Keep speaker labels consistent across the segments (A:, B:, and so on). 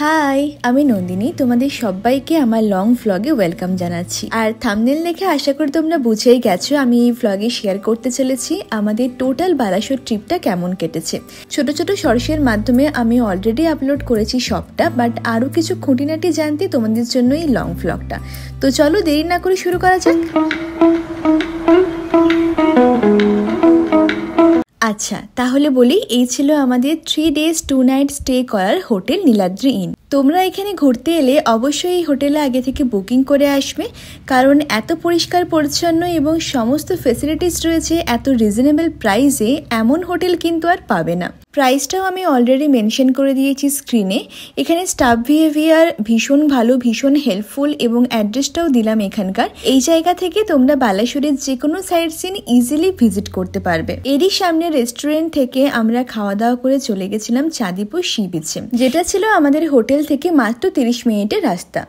A: High, আমি নন্দিনী। তোমাদের সবাইকে আমার লং ভ্লগে ওয়েলকাম জানাচ্ছি। আর থাম্বনেল দেখে আশা করি তোমরা বুঝেই গেছো আমি এই ভ্লগে শেয়ার করতে চলেছি আমাদের টোটাল বালাসোর ট্রিপটা কেমন কেটেছে। ছোট ছোট শর্টসের মাধ্যমে আমি অলরেডি আপলোড করেছি সবটা, বাট আরও কিছু খুঁটিনাটি জানতে তোমাদের জন্য এই লং ভ্লগটা। তো চলো দেরি না করে শুরু করা যাক। আচ্ছা, তাহলে বলি, এই ছিল আমাদের 3 days 2 nights স্টে করার হোটেল নীলাদ্রি ইন। তোমরা এখানে ঘুরতে এলে অবশ্যই এই হোটেলে আগে থেকে বুকিং করে আসবে, কারণ এত পরিষ্কার পরিচ্ছন্ন এবং সমস্ত ফেসিলিটিস রয়েছে এত রিজনেবল প্রাইসে, এমন হোটেল কিন্তু আর পাবে না। প্রাইসটাও আমি অলরেডি মেনশন করে দিয়েছি স্ক্রিনে। এখানে স্টাফ বিহেভিয়ার ভীষণ ভালো, ভীষণ হেল্পফুল, এবং অ্যাড্রেসটাও দিলাম এখানকার। এই জায়গা থেকে তোমরা বালাসোরের যে কোনো সাইট সিন ইজিলি ভিজিট করতে পারবে। এরই সামনে রেস্টুরেন্ট থেকে আমরা খাওয়া দাওয়া করে চলে গেছিলাম চাঁদিপুর সি বিচে, যেটা ছিল আমাদের হোটেল থেকে মাত্র 30 মিনিটের রাস্তা।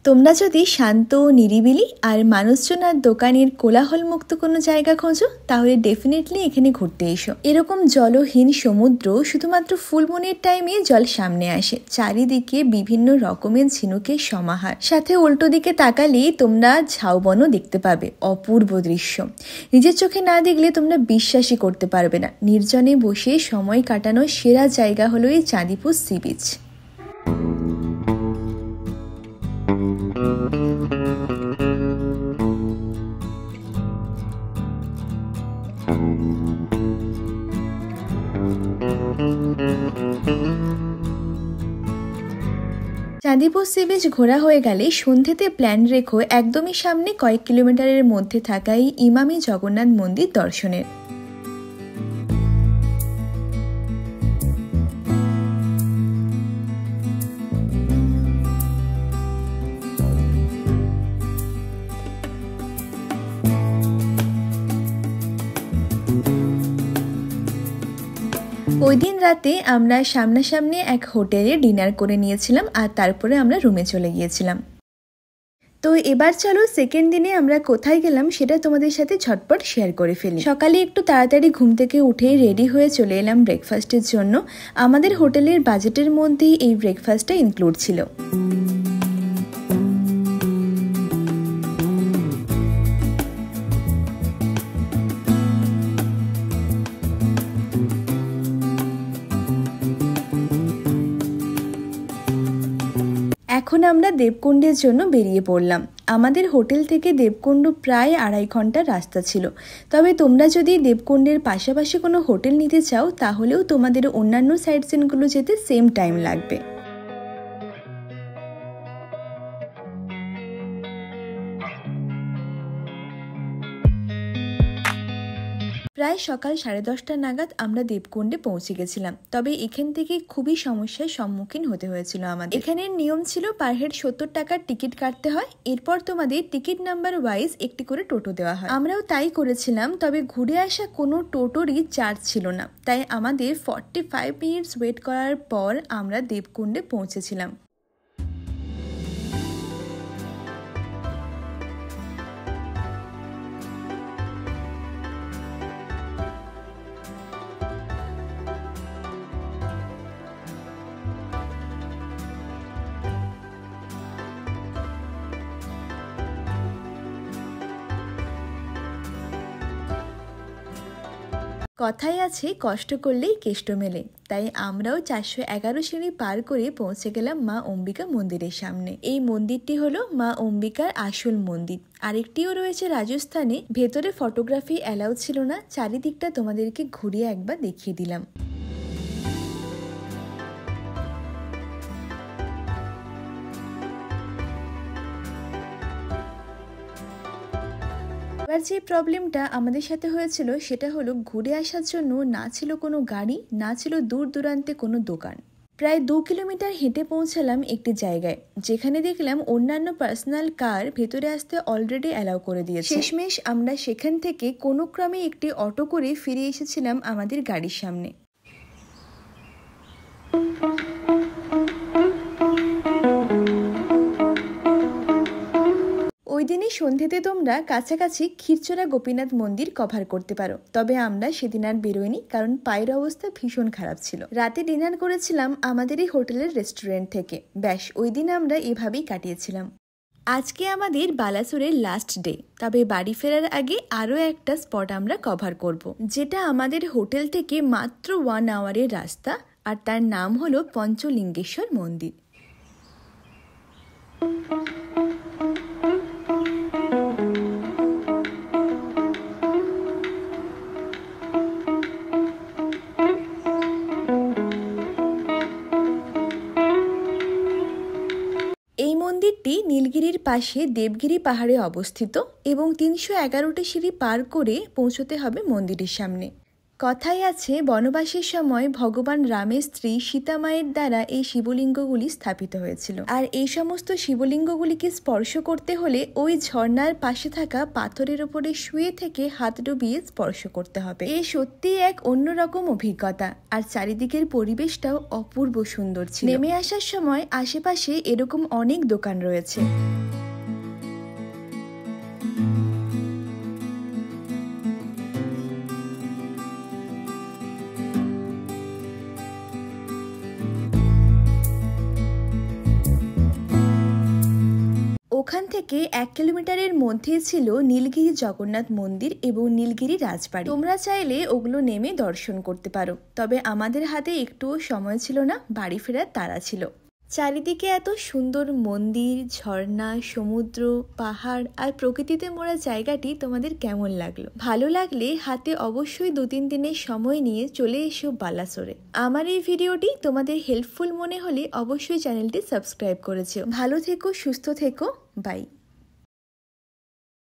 A: তোমরা যদি শান্ত, নিরিবিলি আর মানুষজন আর দোকানের কোলাহল মুক্ত কোনো জায়গা খোঁজো, তাহলে ডেফিনেটলি এখানে ঘুরতে এসো। এরকম জলহীন সমুদ্র শুধুমাত্র ফুল মুনের টাইমে জল সামনে আসে, চারিদিকে বিভিন্ন রকমের ঝিনুকের সমাহার, সাথে উল্টো দিকে তাকালেই তোমরা ঝাউবনও দেখতে পাবে। অপূর্ব দৃশ্য, নিজের চোখে না দেখলে তোমরা বিশ্বাসই করতে পারবে না। নির্জনে বসে সময় কাটানোর সেরা জায়গা হলো এই Chandipur sea beach. Chandipur sea beach ঘোরা হয়ে গেলে সন্ধ্যেতে প্ল্যান রেখো একদমই সামনে কয়েক কিলোমিটারের মধ্যে থাকা এই ইমামি জগন্নাথ মন্দির দর্শনের। ওই দিন রাতে আমরা সামনাসামনি এক হোটেলে ডিনার করে নিয়েছিলাম, আর তারপরে আমরা রুমে চলে গিয়েছিলাম। তো এবার চলো সেকেন্ড দিনে আমরা কোথায় গেলাম সেটা তোমাদের সাথে ঝটপট শেয়ার করে ফেলি। সকালে একটু তাড়াতাড়ি ঘুম থেকে উঠেই রেডি হয়ে চলে এলাম ব্রেকফাস্টের জন্য। আমাদের হোটেলের বাজেটের মধ্যেই এই ব্রেকফাস্টটা ইনক্লুড ছিল। এখন আমরা দেবকুণ্ডের জন্য বেরিয়ে পড়লাম। আমাদের হোটেল থেকে দেবকুণ্ড প্রায় 2.5 ঘন্টার রাস্তা ছিল। তবে তোমরা যদি দেবকুণ্ডের পাশাপাশি কোনো হোটেল নিতে চাও, তাহলেও তোমাদের অন্যান্য সাইট সিনগুলো যেতে সেম টাইম লাগবে। প্রায় সকাল 10:30 নাগাদ আমরা দেবকুণ্ডে পৌঁছে গেছিলাম। তবে এখান থেকে খুবই সমস্যার সম্মুখীন হতে হয়েছিল আমাদের। এখানের নিয়ম ছিল পার হেড 70 টাকার টিকিট কাটতে হয়, এরপর তোমাদের টিকিট নাম্বার ওয়াইজ একটি করে টোটো দেওয়া হয়। আমরাও তাই করেছিলাম, তবে ঘুরে আসা কোনো টোটোরই চার্জ ছিল না, তাই আমাদের 45 মিনিটস ওয়েট করার পর আমরা দেবকুণ্ডে পৌঁছেছিলাম। কথায় আছে, কষ্ট করলেই কেষ্ট মেলে। তাই আমরাও 411 সিঁড়ি পার করে পৌঁছে গেলাম মা অম্বিকা মন্দিরের সামনে। এই মন্দিরটি হলো মা অম্বিকার আসল মন্দির। আরেকটিও রয়েছে রাজস্থানে। ভেতরে ফটোগ্রাফি অ্যালাউ ছিল না, চারিদিকটা তোমাদেরকে ঘুরিয়ে একবার দেখিয়ে দিলাম। এবার যে প্রবলেমটা আমাদের সাথে হয়েছিল সেটা হলো, ঘুরে আসার জন্য না ছিল কোনো গাড়ি, না ছিল দূর দূরান্তে কোনো দোকান। প্রায় 2 কিলোমিটার হেঁটে পৌঁছালাম একটি জায়গায়, যেখানে দেখলাম অন্যান্য পার্সোনাল কার ভেতরে আসতে অলরেডি অ্যালাউ করে দিয়েছে। শেষমেশ আমরা সেখান থেকে কোনো ক্রমে একটি অটো করে ফিরে এসেছিলাম আমাদের গাড়ির সামনে। ওই দিনে এখানে সন্ধ্যেতে তোমরা কাছাকাছি ক্ষীরচোরা গোপীনাথ মন্দির কভার করতে পারো, তবে আমরা সেদিন আর বেরোইনি কারণ পায়ের অবস্থা ভীষণ খারাপ ছিল। রাতে ডিনার করেছিলাম আমাদের এই হোটেলের রেস্টুরেন্ট থেকে। ব্যাস ওই দিন আমরা এভাবেই কাটিয়েছিলাম। আজকে আমাদের বালাসোরের লাস্ট ডে, তবে বাড়ি ফেরার আগে আরও একটা স্পট আমরা কভার করব, যেটা আমাদের হোটেল থেকে মাত্র 1 আওয়ারের রাস্তা, আর তার নাম হলো পঞ্চলিঙ্গেশ্বর মন্দির। এই মন্দিরটি নীলগিরির পাশে দেবগিরি পাহাড়ে অবস্থিত এবং 311টি সিঁড়ি পার করে পৌঁছতে হবে মন্দিরের সামনে। কথায় আছে বনবাসের সময় ভগবান রামের স্ত্রী সীতা মায়ের দ্বারা এই শিবলিঙ্গগুলি স্থাপিত হয়েছিল, আর এই সমস্ত শিবলিঙ্গগুলিকে স্পর্শ করতে হলে ওই ঝর্ণার পাশে থাকা পাথরের ওপরে শুয়ে থেকে হাত ডুবিয়ে স্পর্শ করতে হবে। এ সত্যি এক অন্যরকম অভিজ্ঞতা, আর চারিদিকের পরিবেশটাও অপূর্ব সুন্দর ছিল। নেমে আসার সময় আশেপাশে এরকম অনেক দোকান রয়েছে। ওখান থেকে 1 কিলোমিটারের মধ্যে ছিল নীলগিরি জগন্নাথ মন্দির এবং নীলগিরি রাজবাড়ি। তোমরা চাইলে ওগুলো নেমে দর্শন করতে পারো, তবে আমাদের হাতে একটুও সময় ছিল না, বাড়ি ফেরার তাড়া ছিল। চারিদিকে এত সুন্দর মন্দির, ঝর্ণা, সমুদ্র, পাহাড় আর প্রকৃতিতে মোড়া জায়গাটি তোমাদের কেমন লাগলো? ভালো লাগলে হাতে অবশ্যই 2-3 দিনের সময় নিয়ে চলে এসো বালাসোরে। আমার এই ভিডিওটি তোমাদের হেল্পফুল মনে হলে অবশ্যই চ্যানেলটি সাবস্ক্রাইব করেছো। ভালো থেকো, সুস্থ থেকো, বাই।